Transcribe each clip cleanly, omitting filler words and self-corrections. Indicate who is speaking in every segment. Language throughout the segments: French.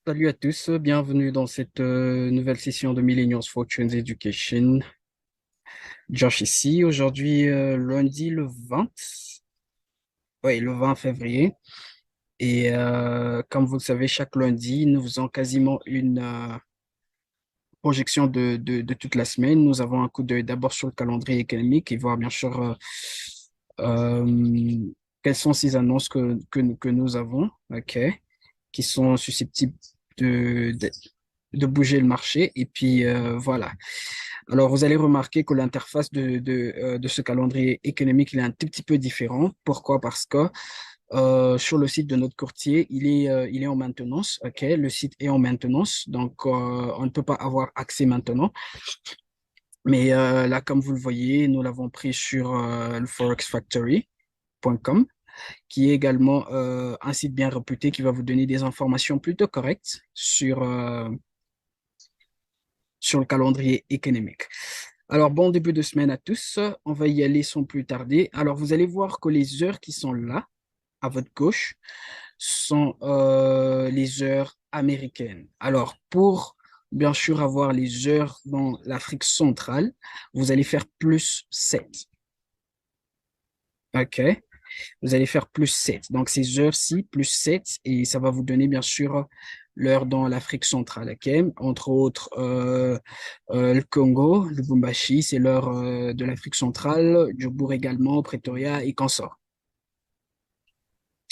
Speaker 1: Salut à tous, bienvenue dans cette nouvelle session de Millennials Fortunes Education. Josh ici, aujourd'hui lundi le 20, oui, le 20 février. Et comme vous le savez, chaque lundi, nous faisons quasiment une projection de toute la semaine. Nous avons un coup d'œil d'abord sur le calendrier économique et voir bien sûr euh, quelles sont ces annonces que nous avons, ok, qui sont susceptibles de, de, de bouger le marché. Et puis voilà. Alors, vous allez remarquer que l'interface de ce calendrier économique, il est un tout petit peu différent. Pourquoi? Parce que sur le site de notre courtier, il est en maintenance. OK? Le site est en maintenance, donc on ne peut pas avoir accès maintenant. Mais là, comme vous le voyez, nous l'avons pris sur le forexfactory.com, qui est également un site bien réputé qui va vous donner des informations plutôt correctes sur le calendrier économique. Alors, bon début de semaine à tous. On va y aller sans plus tarder. Alors, vous allez voir que les heures qui sont là, à votre gauche, sont les heures américaines. Alors, pour bien sûr avoir les heures dans l'Afrique centrale, vous allez faire plus 7. OK? Vous allez faire plus 7. Donc, ces heures-ci, plus 7, et ça va vous donner bien sûr l'heure dans l'Afrique centrale. OK? Entre autres, le Congo, le Lubumbashi, c'est l'heure de l'Afrique centrale, Djobour également, Pretoria et consort.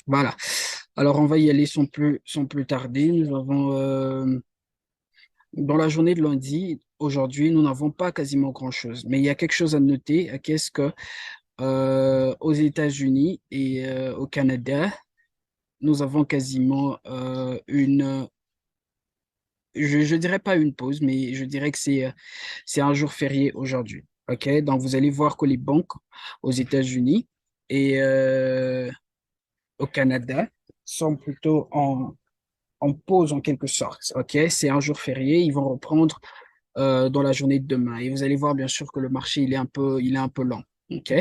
Speaker 1: Voilà. Alors, on va y aller sans plus tarder. Nous avons, dans la journée de lundi, aujourd'hui, nous n'avons pas quasiment grand-chose. Mais il y a quelque chose à noter. Qu'est-ce que aux États-Unis et au Canada, nous avons quasiment je dirais pas une pause, mais je dirais que c'est un jour férié aujourd'hui. OK? Donc, vous allez voir que les banques aux États-Unis et au Canada sont plutôt en pause en quelque sorte. OK? C'est un jour férié. Ils vont reprendre dans la journée de demain. Et vous allez voir, bien sûr, que le marché, il est un peu lent. OK?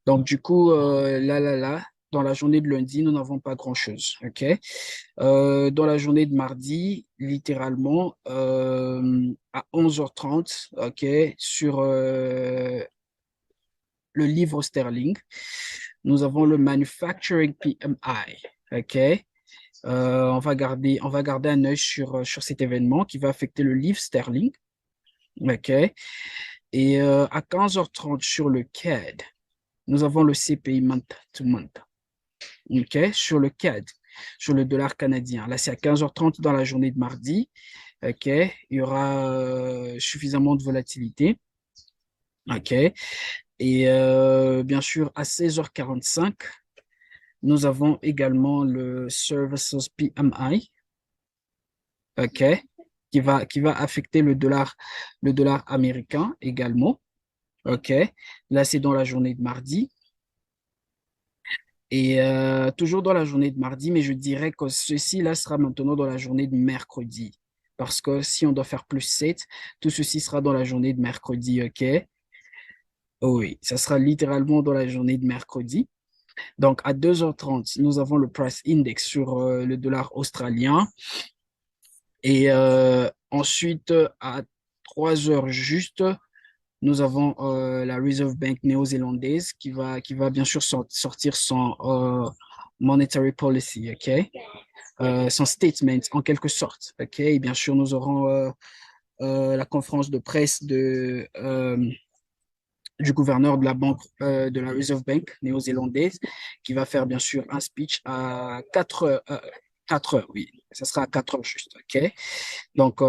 Speaker 1: Donc, du coup, là, dans la journée de lundi, nous n'avons pas grand-chose. OK? Dans la journée de mardi, littéralement, à 11h30, OK, sur le livre sterling, nous avons le Manufacturing PMI. OK? On va garder un œil sur cet événement qui va affecter le livre sterling. OK? Et à 15h30 sur le CAD, nous avons le CPI month to month. OK? Sur le CAD, sur le dollar canadien. Là, c'est à 15h30 dans la journée de mardi. OK? Il y aura suffisamment de volatilité. OK? Et bien sûr, à 16h45, nous avons également le Services PMI. OK? Qui va affecter le dollar américain également. OK? Là, c'est dans la journée de mardi. Et toujours dans la journée de mardi, mais je dirais que ceci-là sera maintenant dans la journée de mercredi. Parce que si on doit faire plus 7, tout ceci sera dans la journée de mercredi, OK? Oh oui, ça sera littéralement dans la journée de mercredi. Donc, à 2h30, nous avons le price index sur le dollar australien. Et ensuite, à 3h juste, nous avons la Reserve Bank néo-zélandaise qui va bien sûr sortir son monetary policy, OK? Son statement en quelque sorte, OK? Et bien sûr, nous aurons la conférence de presse du gouverneur de la banque de la Reserve Bank néo-zélandaise qui va faire bien sûr un speech à 4 heures, 4 heures, oui, ça sera à 4 heures juste, OK? Donc,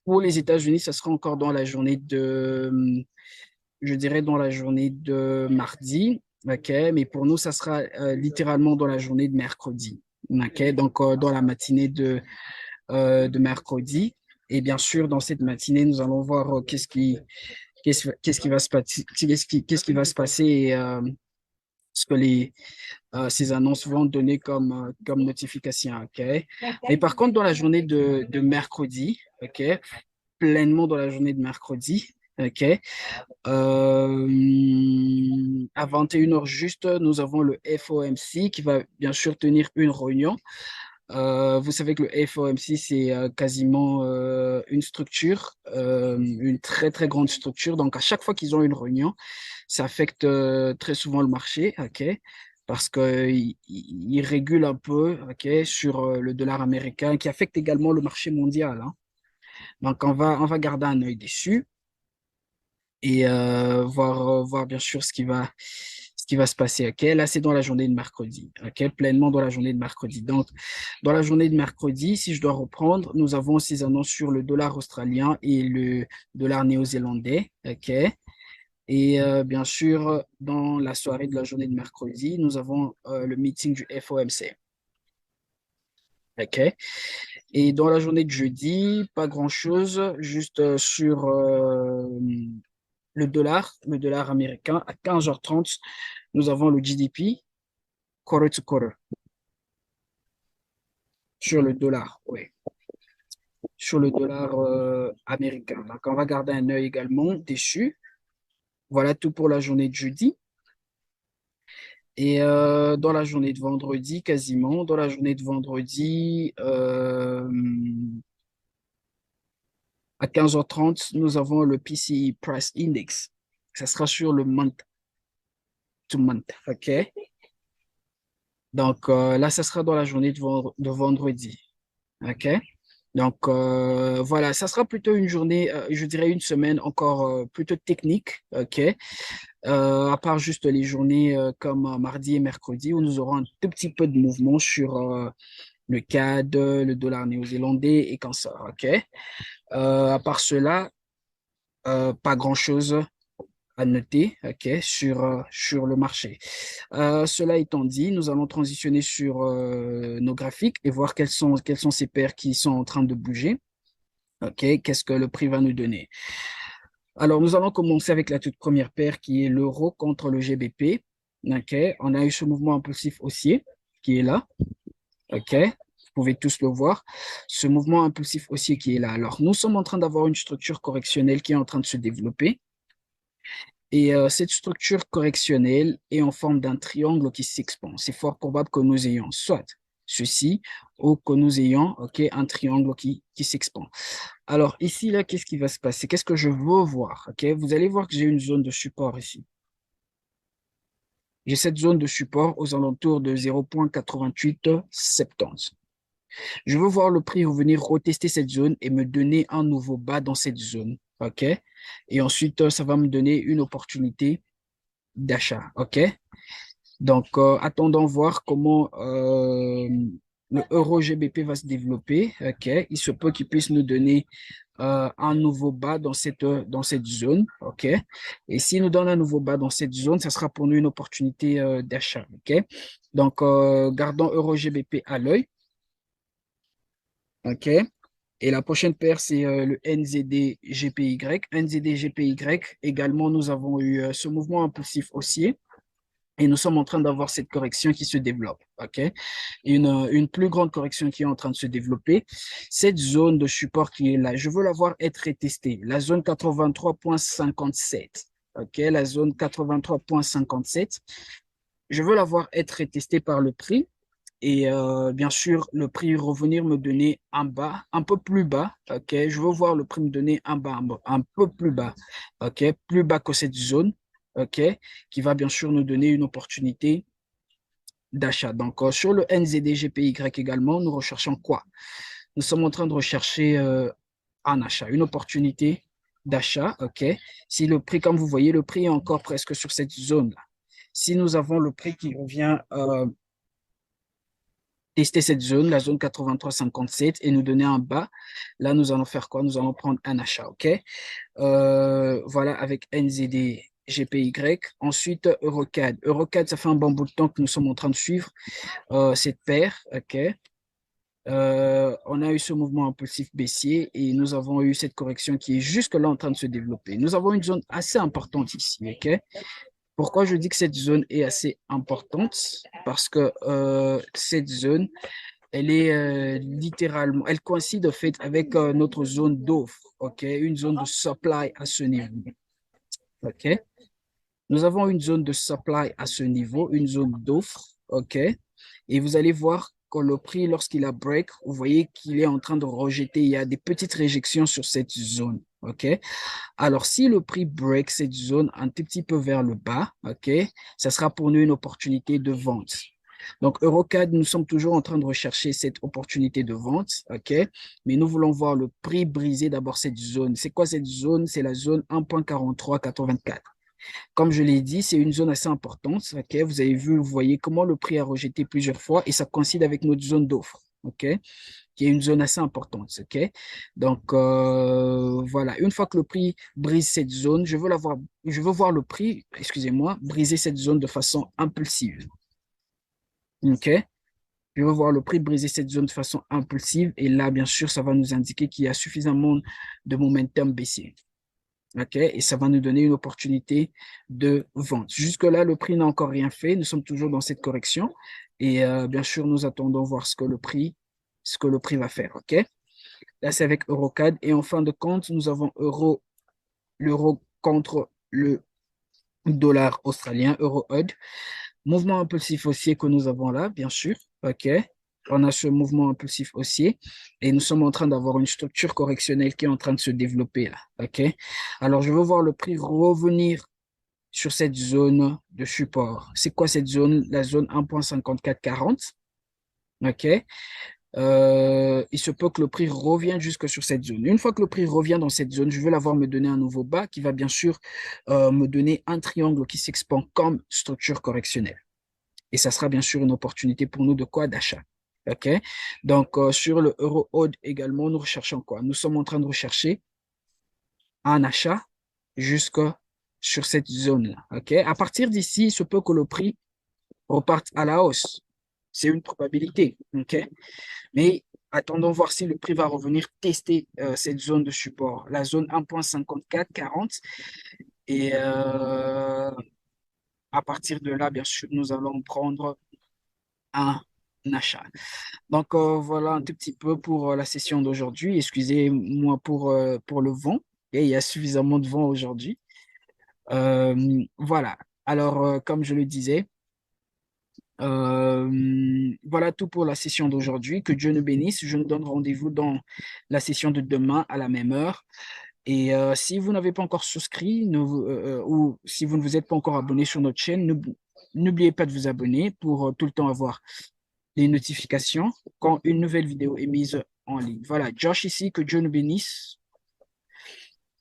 Speaker 1: pour les États-Unis, ça sera encore dans la journée je dirais dans la journée de mardi, ok, mais pour nous, ça sera littéralement dans la journée de mercredi, ok, donc dans la matinée de mercredi. Et bien sûr, dans cette matinée, nous allons voir qu'est-ce qui va se passer, qu'est-ce qui va se passer et ce que ces annonces vont donner comme notification, ok. Mais par contre, dans la journée de mercredi, ok, pleinement dans la journée de mercredi, ok, à 21h juste, nous avons le FOMC qui va bien sûr tenir une réunion Vous savez que le FOMC, c'est quasiment une structure, une très, très grande structure. Donc, à chaque fois qu'ils ont une réunion, ça affecte très souvent le marché, OK? Parce qu'il régule un peu, OK, sur le dollar américain, qui affecte également le marché mondial, hein. Donc, on va garder un œil dessus et voir bien sûr ce qui va se passer. Ok, là, c'est dans la journée de mercredi. Ok, pleinement dans la journée de mercredi. Donc, dans la journée de mercredi, si je dois reprendre, nous avons ces annonces sur le dollar australien et le dollar néo-zélandais. Ok, et bien sûr, dans la soirée de la journée de mercredi, nous avons le meeting du FOMC. Ok, et dans la journée de jeudi, pas grand-chose, juste sur le dollar américain, à 15h30, nous avons le GDP, quarter to quarter, sur le dollar, oui, sur le dollar américain. Donc, on va garder un œil également dessus. Voilà tout pour la journée de jeudi. Et dans la journée de vendredi, quasiment, dans la journée de vendredi, à 15h30, nous avons le PCE Price Index. Ça sera sur le month to month, OK? Donc là, ça sera dans la journée de vendredi. OK? Donc voilà, ça sera plutôt une journée, je dirais une semaine encore plutôt technique. OK? À part juste les journées comme mardi et mercredi où nous aurons un tout petit peu de mouvement sur le CAD, le dollar néo-zélandais et comme ça. OK? À part cela, pas grand-chose à noter, OK, sur le marché. Cela étant dit, nous allons transitionner sur nos graphiques et voir quelles sont ces paires qui sont en train de bouger. OK, qu'est-ce que le prix va nous donner? Alors, nous allons commencer avec la toute première paire qui est l'euro contre le GBP. OK, on a eu ce mouvement impulsif haussier qui est là. OK, vous pouvez tous le voir. Ce mouvement impulsif haussier qui est là. Alors, nous sommes en train d'avoir une structure correctionnelle qui est en train de se développer. Et cette structure correctionnelle est en forme d'un triangle qui s'expand. C'est fort probable que nous ayons soit ceci ou que nous ayons un triangle qui s'expand. Alors ici, là, qu'est-ce qui va se passer? Qu'est-ce que je veux voir? Vous allez voir que j'ai une zone de support ici. J'ai cette zone de support aux alentours de 0,8870. Je veux voir le prix revenir retester cette zone et me donner un nouveau bas dans cette zone. OK? Et ensuite, ça va me donner une opportunité d'achat. OK? Donc, attendons voir comment le euro GBP va se développer. OK? Il se peut qu'il puisse nous donner un nouveau bas dans cette zone. OK? Et s'il nous donne un nouveau bas dans cette zone, ça sera pour nous une opportunité d'achat. OK? Donc, gardons euro GBP à l'œil. OK? Et la prochaine paire, c'est le NZD GPY. NZD GPY, également, nous avons eu ce mouvement impulsif haussier. Et nous sommes en train d'avoir cette correction qui se développe. OK? Une plus grande correction qui est en train de se développer. Cette zone de support qui est là, je veux la voir être retestée. La zone 83,57. OK? La zone 83,57. Je veux la voir être retestée par le prix. Et bien sûr, le prix revenir me donner un bas, un peu plus bas. OK? Je veux voir le prix me donner un bas, un peu plus bas. OK? Plus bas que cette zone. OK? Qui va bien sûr nous donner une opportunité d'achat. Donc, sur le NZD-GPY également, nous recherchons quoi? Nous sommes en train de rechercher un achat, une opportunité d'achat. OK? Si le prix, comme vous voyez, le prix est encore presque sur cette zone-là. Si nous avons le prix qui revient tester cette zone, la zone 83,57 et nous donner un bas. Là, nous allons faire quoi? Nous allons prendre un achat, OK? Voilà, avec NZD, GPY. Ensuite, Eurocad. Eurocad, ça fait un bon bout de temps que nous sommes en train de suivre cette paire, OK? On a eu ce mouvement impulsif baissier et nous avons eu cette correction qui est jusque-là en train de se développer. Nous avons une zone assez importante ici, OK? Pourquoi je dis que cette zone est assez importante? Parce que cette zone, elle est littéralement, elle coïncide en fait avec notre zone d'offre, ok? Une zone de supply à ce niveau, ok? Nous avons une zone de supply à ce niveau, une zone d'offre, ok? Et vous allez voir que le prix, lorsqu'il a break, vous voyez qu'il est en train de rejeter. Il y a des petites réjections sur cette zone. OK? Alors, si le prix break cette zone un tout petit peu vers le bas, OK, ça sera pour nous une opportunité de vente. Donc, Eurocad, nous sommes toujours en train de rechercher cette opportunité de vente, OK? Mais nous voulons voir le prix briser d'abord cette zone. C'est quoi cette zone? C'est la zone 1,4384. Comme je l'ai dit, c'est une zone assez importante, OK? Vous avez vu, vous voyez comment le prix a rejeté plusieurs fois et ça coïncide avec notre zone d'offre, OK? Qui est une zone assez importante, OK? Donc, voilà, une fois que le prix brise cette zone, je veux voir le prix, excusez-moi, briser cette zone de façon impulsive, OK? Je veux voir le prix briser cette zone de façon impulsive et là, bien sûr, ça va nous indiquer qu'il y a suffisamment de momentum baissier. OK? Et ça va nous donner une opportunité de vente. Jusque-là, le prix n'a encore rien fait. Nous sommes toujours dans cette correction. Et bien sûr, nous attendons voir ce que le prix va faire. OK? Là, c'est avec Eurocad. Et en fin de compte, nous avons l'euro contre le dollar australien, EUROHUD. Mouvement impulsif haussier que nous avons là, bien sûr. OK? On a ce mouvement impulsif haussier et nous sommes en train d'avoir une structure correctionnelle qui est en train de se développer là. OK? Alors, je veux voir le prix revenir sur cette zone de support. C'est quoi cette zone? La zone 1,5440. OK? Il se peut que le prix revienne jusque sur cette zone. Une fois que le prix revient dans cette zone, je veux l'avoir me donner un nouveau bas qui va bien sûr me donner un triangle qui s'expand comme structure correctionnelle. Et ça sera bien sûr une opportunité pour nous de quoi? D'achat. OK? Donc, sur le euro odd également, nous recherchons quoi? Nous sommes en train de rechercher un achat jusque sur cette zone-là. OK? À partir d'ici, il se peut que le prix reparte à la hausse. C'est une probabilité. OK? Mais attendons voir si le prix va revenir tester cette zone de support, la zone 1,5440. Et à partir de là, bien sûr, nous allons prendre un achat. Donc, voilà un tout petit peu pour la session d'aujourd'hui. Excusez-moi pour le vent. Et il y a suffisamment de vent aujourd'hui. Voilà. Alors, comme je le disais, voilà tout pour la session d'aujourd'hui. Que Dieu nous bénisse. Je nous donne rendez-vous dans la session de demain à la même heure. Et si vous n'avez pas encore souscrit ou si vous ne vous êtes pas encore abonné sur notre chaîne, n'oubliez pas de vous abonner pour tout le temps avoir les notifications quand une nouvelle vidéo est mise en ligne. Voilà, Josh ici, que Dieu nous bénisse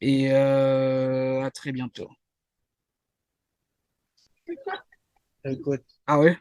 Speaker 1: et à très bientôt.
Speaker 2: Écoute,
Speaker 1: Ah ouais?